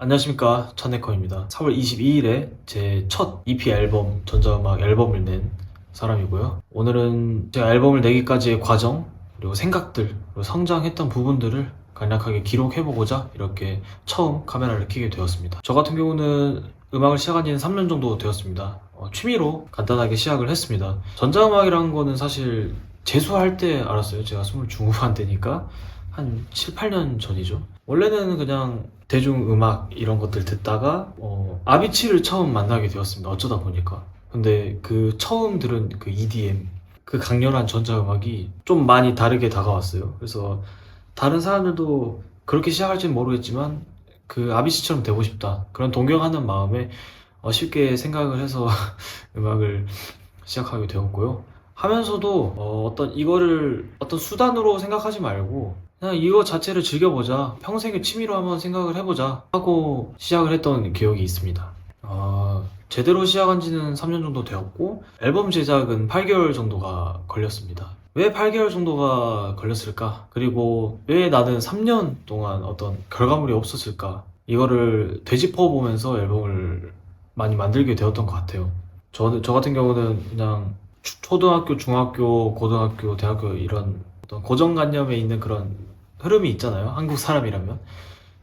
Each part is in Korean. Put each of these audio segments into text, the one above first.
안녕하십니까, 천네커입니다. 4월 22일에 제 첫 EP 앨범, 전자음악 앨범을 낸 사람이고요. 오늘은 제가 앨범을 내기까지의 과정, 그리고 생각들, 그리고 성장했던 부분들을 간략하게 기록해보고자 이렇게 처음 카메라를 켜게 되었습니다. 저 같은 경우는 음악을 시작한 지는 3년 정도 되었습니다. 취미로 간단하게 시작을 했습니다. 전자음악이라는 거는 사실 재수할 때 알았어요. 제가 20 중후반 때니까 한 7, 8년 전이죠. 원래는 그냥 대중음악 이런 것들 듣다가 아비치를 처음 만나게 되었습니다. 어쩌다 보니까. 근데 그 처음 들은 그 EDM, 그 강렬한 전자음악이 좀 많이 다르게 다가왔어요. 그래서 다른 사람들도 그렇게 시작할지는 모르겠지만 그 아비치처럼 되고 싶다. 그런 동경하는 마음에 쉽게 생각을 해서 음악을 시작하게 되었고요. 하면서도 어떤 이거를 어떤 수단으로 생각하지 말고 그냥 이거 자체를 즐겨보자, 평생의 취미로 한번 생각을 해보자 하고 시작을 했던 기억이 있습니다. 제대로 시작한 지는 3년 정도 되었고 앨범 제작은 8개월 정도가 걸렸습니다. 왜 8개월 정도가 걸렸을까? 그리고 왜 나는 3년 동안 어떤 결과물이 없었을까? 이거를 되짚어 보면서 앨범을 많이 만들게 되었던 것 같아요. 저 같은 경우는 그냥 초등학교, 중학교, 고등학교, 대학교 이런 어떤 고정관념에 있는 그런 흐름이 있잖아요. 한국 사람이라면.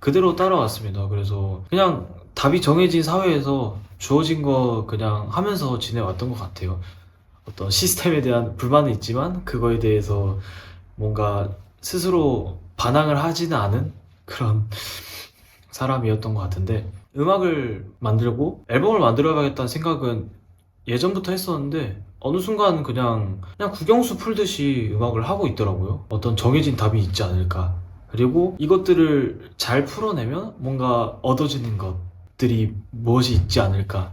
그대로 따라왔습니다. 그래서 그냥 답이 정해진 사회에서 주어진 거 그냥 하면서 지내왔던 것 같아요. 어떤 시스템에 대한 불만은 있지만 그거에 대해서 뭔가 스스로 반항을 하지는 않은 그런 사람이었던 것 같은데 음악을 만들고 앨범을 만들어야겠다는 생각은 예전부터 했었는데 어느 순간 그냥 국영수 풀듯이 음악을 하고 있더라고요. 어떤 정해진 답이 있지 않을까. 그리고 이것들을 잘 풀어내면 뭔가 얻어지는 것들이 무엇이 있지 않을까.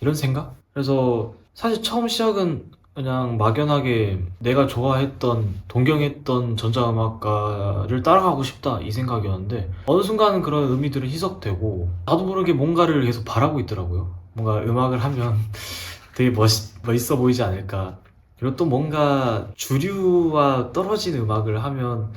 이런 생각? 그래서 사실 처음 시작은 그냥 막연하게 내가 좋아했던, 동경했던 전자음악가를 따라가고 싶다 이 생각이었는데 어느 순간은 그런 의미들은 희석되고 나도 모르게 뭔가를 계속 바라고 있더라고요. 뭔가 음악을 하면 되게 멋있어 보이지 않을까. 그리고 또 뭔가 주류와 떨어진 음악을 하면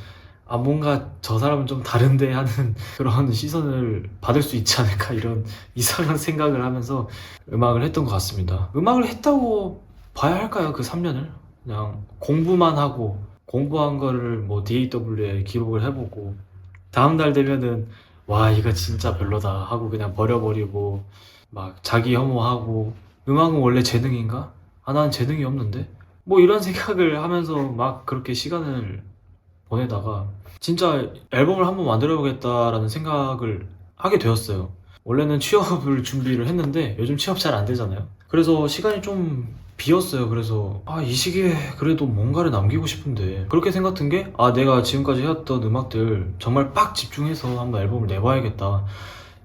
뭔가 저 사람은 좀 다른데 하는 그런 시선을 받을 수 있지 않을까 이런 이상한 생각을 하면서 음악을 했던 것 같습니다. 음악을 했다고 봐야 할까요? 그 3년을? 그냥 공부만 하고 공부한 거를 뭐 DAW에 기록을 해보고 다음 날 되면은 와 이거 진짜 별로다 하고 그냥 버려버리고 막 자기 혐오하고 음악은 원래 재능인가? 난 재능이 없는데? 뭐 이런 생각을 하면서 막 그렇게 시간을 보내다가 진짜 앨범을 한번 만들어보겠다라는 생각을 하게 되었어요. 원래는 취업을 준비를 했는데 요즘 취업 잘 안 되잖아요. 그래서 시간이 좀 비었어요. 그래서 이 시기에 그래도 뭔가를 남기고 싶은데 그렇게 생각한 게 내가 지금까지 해왔던 음악들 정말 빡 집중해서 한번 앨범을 내봐야겠다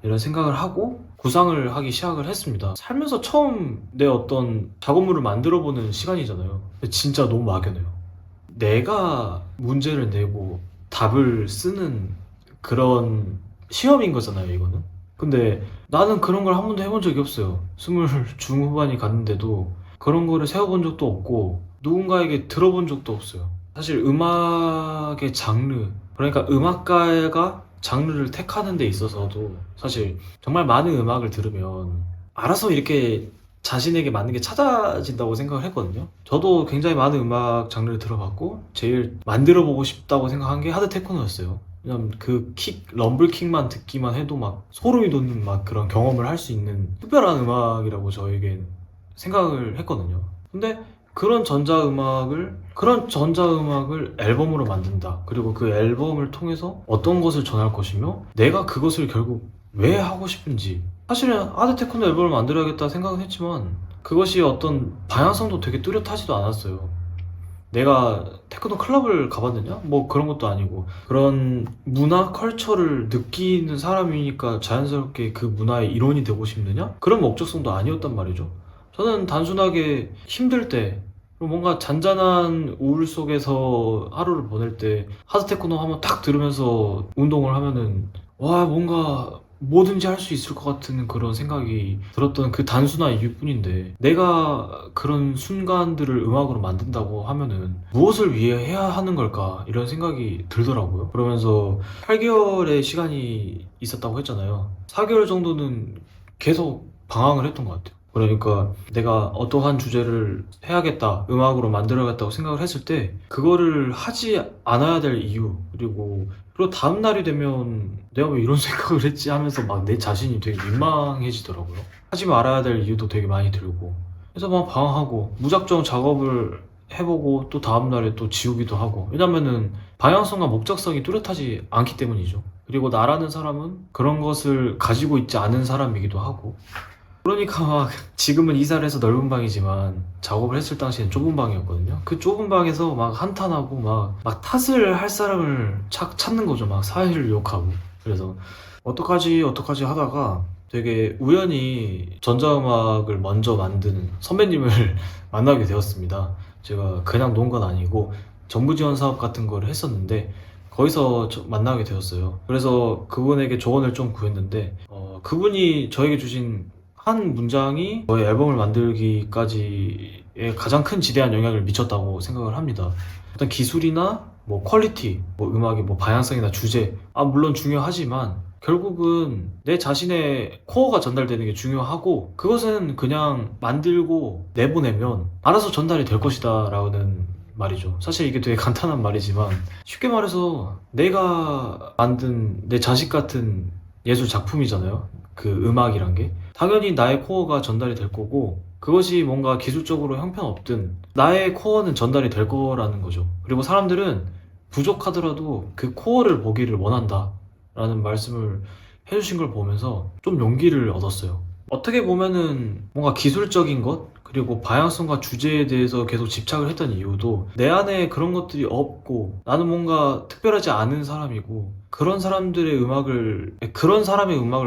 이런 생각을 하고 구상을 하기 시작을 했습니다. 살면서 처음 내 어떤 작업물을 만들어보는 시간이잖아요. 근데 진짜 너무 막연해요. 내가 문제를 내고 답을 쓰는 그런 시험인 거잖아요, 이거는. 근데 나는 그런 걸 한 번도 해본 적이 없어요. 20 중후반이 갔는데도 그런 거를 세워본 적도 없고 누군가에게 들어본 적도 없어요. 사실 음악의 장르, 그러니까 음악가가 장르를 택하는 데 있어서도 사실 정말 많은 음악을 들으면 알아서 이렇게 자신에게 맞는 게 찾아진다고 생각을 했거든요. 저도 굉장히 많은 음악 장르를 들어봤고 제일 만들어 보고 싶다고 생각한 게 하드 테크노였어요. 왜냐면 그 럼블킥만 듣기만 해도 막 소름이 돋는 막 그런 경험을 할 수 있는 특별한 음악이라고 저에겐 생각을 했거든요. 근데 그런 전자음악을 앨범으로 만든다. 그리고 그 앨범을 통해서 어떤 것을 전할 것이며 내가 그것을 결국 왜 하고 싶은지. 사실은 하드 테크노 앨범을 만들어야겠다 생각은 했지만 그것이 어떤 방향성도 되게 뚜렷하지도 않았어요. 내가 테크노 클럽을 가봤느냐? 뭐 그런 것도 아니고 그런 문화, 컬처를 느끼는 사람이니까 자연스럽게 그 문화의 일원이 되고 싶느냐? 그런 목적성도 아니었단 말이죠. 저는 단순하게 힘들 때 뭔가 잔잔한 우울 속에서 하루를 보낼 때 하드 테크노 한번 딱 들으면서 운동을 하면은 와 뭔가 뭐든지 할 수 있을 것 같은 그런 생각이 들었던 그 단순한 이유뿐인데, 내가 그런 순간들을 음악으로 만든다고 하면은 무엇을 위해 해야 하는 걸까 이런 생각이 들더라고요. 그러면서 8개월의 시간이 있었다고 했잖아요. 4개월 정도는 계속 방황을 했던 것 같아요. 그러니까 내가 어떠한 주제를 해야겠다, 음악으로 만들어야겠다고 생각을 했을 때 그거를 하지 않아야 될 이유, 그리고 다음 날이 되면 내가 왜 이런 생각을 했지 하면서 막 내 자신이 되게 민망해지더라고요. 하지 말아야 될 이유도 되게 많이 들고, 그래서 막 방황하고 무작정 작업을 해보고 또 다음 날에 또 지우기도 하고. 왜냐면은 방향성과 목적성이 뚜렷하지 않기 때문이죠. 그리고 나라는 사람은 그런 것을 가지고 있지 않은 사람이기도 하고. 그러니까 막 지금은 이사를 해서 넓은 방이지만 작업을 했을 당시엔 좁은 방이었거든요. 그 좁은 방에서 막 한탄하고 막 탓을 할 사람을 찾는 거죠. 막 사회를 욕하고. 그래서 어떡하지 하다가 되게 우연히 전자음악을 먼저 만든 선배님을 만나게 되었습니다. 제가 그냥 논 건 아니고 정부 지원 사업 같은 거를 했었는데 거기서 만나게 되었어요. 그래서 그분에게 조언을 좀 구했는데, 그분이 저에게 주신 한 문장이 저의 앨범을 만들기까지에 가장 큰 지대한 영향을 미쳤다고 생각을 합니다. 어떤 기술이나 뭐 퀄리티, 뭐 음악의 뭐 방향성이나 주제, 물론 중요하지만 결국은 내 자신의 코어가 전달되는 게 중요하고, 그것은 그냥 만들고 내보내면 알아서 전달이 될 것이다 라는 말이죠. 사실 이게 되게 간단한 말이지만 쉽게 말해서 내가 만든 내 자식 같은 예술 작품이잖아요. 그 음악이란 게 당연히 나의 코어가 전달이 될 거고, 그것이 뭔가 기술적으로 형편없든 나의 코어는 전달이 될 거라는 거죠. 그리고 사람들은 부족하더라도 그 코어를 보기를 원한다 라는 말씀을 해주신 걸 보면서 좀 용기를 얻었어요. 어떻게 보면은 뭔가 기술적인 것, 그리고 방향성과 주제에 대해서 계속 집착을 했던 이유도 내 안에 그런 것들이 없고 나는 뭔가 특별하지 않은 사람이고, 그런 사람의 음악을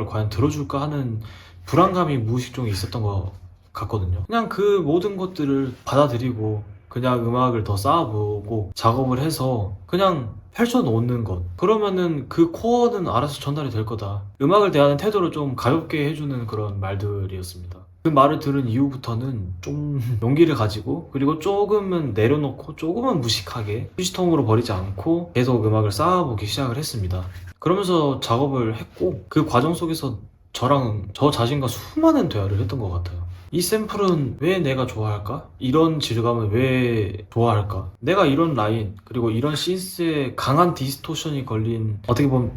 과연 들어줄까 하는 불안감이 무의식 중에 있었던 것 같거든요. 그냥 그 모든 것들을 받아들이고 그냥 음악을 더 쌓아보고 작업을 해서 그냥 펼쳐놓는 것. 그러면은 그 코어는 알아서 전달이 될 거다. 음악을 대하는 태도를 좀 가볍게 해주는 그런 말들이었습니다. 그 말을 들은 이후부터는 좀 용기를 가지고, 그리고 조금은 내려놓고 조금은 무식하게 휴지통으로 버리지 않고 계속 음악을 쌓아보기 시작을 했습니다. 그러면서 작업을 했고, 그 과정 속에서 저 자신과 수많은 대화를 했던 것 같아요. 이 샘플은 왜 내가 좋아할까? 이런 질감은 왜 좋아할까? 내가 이런 라인, 그리고 이런 신스에 강한 디스토션이 걸린, 어떻게 보면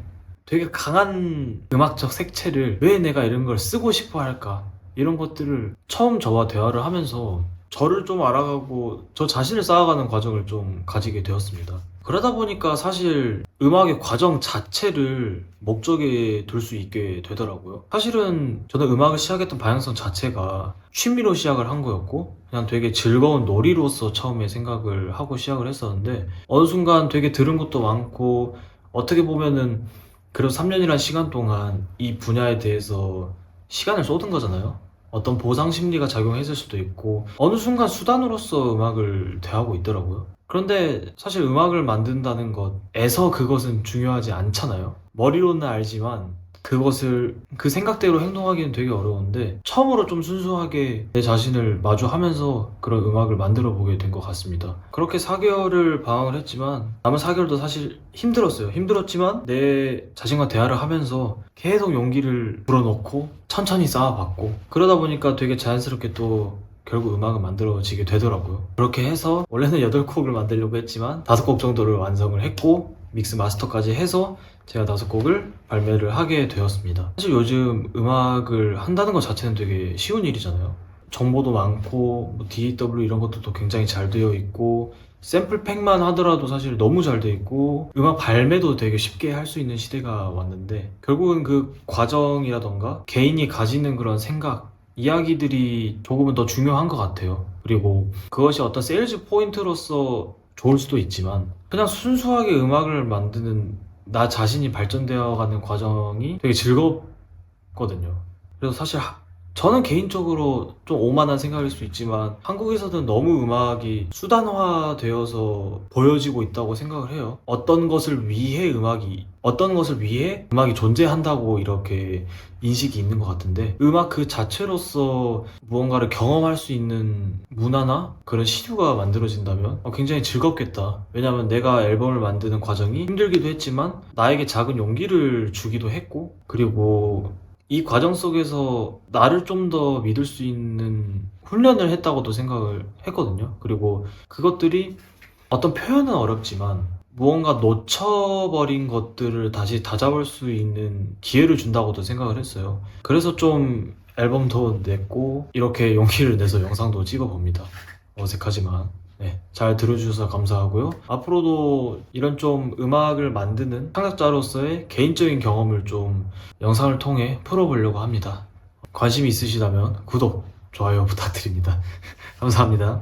되게 강한 음악적 색채를 왜 내가 이런 걸 쓰고 싶어 할까? 이런 것들을 처음 저와 대화를 하면서 저를 좀 알아가고 저 자신을 쌓아가는 과정을 좀 가지게 되었습니다. 그러다 보니까 사실 음악의 과정 자체를 목적에 둘 수 있게 되더라고요. 사실은 저는 음악을 시작했던 방향성 자체가 취미로 시작을 한 거였고, 그냥 되게 즐거운 놀이로서 처음에 생각을 하고 시작을 했었는데, 어느 순간 되게 들은 것도 많고, 어떻게 보면은 그래도 3년이라는 시간 동안 이 분야에 대해서 시간을 쏟은 거잖아요. 어떤 보상 심리가 작용했을 수도 있고, 어느 순간 수단으로서 음악을 대하고 있더라고요. 그런데 사실 음악을 만든다는 것에서 그것은 중요하지 않잖아요. 머리로는 알지만 그것을 그 생각대로 행동하기는 되게 어려운데, 처음으로 좀 순수하게 내 자신을 마주하면서 그런 음악을 만들어 보게 된 것 같습니다. 그렇게 4개월을 방황을 했지만 남은 4개월도 사실 힘들었어요. 힘들었지만 내 자신과 대화를 하면서 계속 용기를 불어넣고 천천히 쌓아봤고, 그러다 보니까 되게 자연스럽게 또 결국 음악은 만들어지게 되더라고요. 그렇게 해서 원래는 8곡을 만들려고 했지만 5곡 정도를 완성을 했고, 믹스 마스터까지 해서 제가 5곡을 발매를 하게 되었습니다. 사실 요즘 음악을 한다는 것 자체는 되게 쉬운 일이잖아요. 정보도 많고 뭐 DAW 이런 것들도 굉장히 잘 되어 있고, 샘플팩만 하더라도 사실 너무 잘 되어 있고, 음악 발매도 되게 쉽게 할 수 있는 시대가 왔는데, 결국은 그 과정이라던가 개인이 가지는 그런 생각, 이야기들이 조금은 더 중요한 것 같아요. 그리고 그것이 어떤 세일즈 포인트로서 좋을 수도 있지만, 그냥 순수하게 음악을 만드는 나 자신이 발전되어 가는 과정이 되게 즐겁거든요. 그래서 사실 저는 개인적으로 좀 오만한 생각일 수 있지만 한국에서는 너무 음악이 수단화되어서 보여지고 있다고 생각을 해요. 어떤 것을 위해 음악이 존재한다고 이렇게 인식이 있는 것 같은데, 음악 그 자체로서 무언가를 경험할 수 있는 문화나 그런 시류가 만들어진다면 굉장히 즐겁겠다. 왜냐하면 내가 앨범을 만드는 과정이 힘들기도 했지만 나에게 작은 용기를 주기도 했고, 그리고 이 과정 속에서 나를 좀 더 믿을 수 있는 훈련을 했다고도 생각을 했거든요. 그리고 그것들이 어떤 표현은 어렵지만 무언가 놓쳐버린 것들을 다시 다잡을 수 있는 기회를 준다고도 생각을 했어요. 그래서 좀 앨범도 냈고 이렇게 용기를 내서 영상도 찍어봅니다. 어색하지만. 네, 잘 들어주셔서 감사하고요. 앞으로도 이런 좀 음악을 만드는 창작자로서의 개인적인 경험을 좀 영상을 통해 풀어보려고 합니다. 관심이 있으시다면 구독, 좋아요 부탁드립니다. 감사합니다.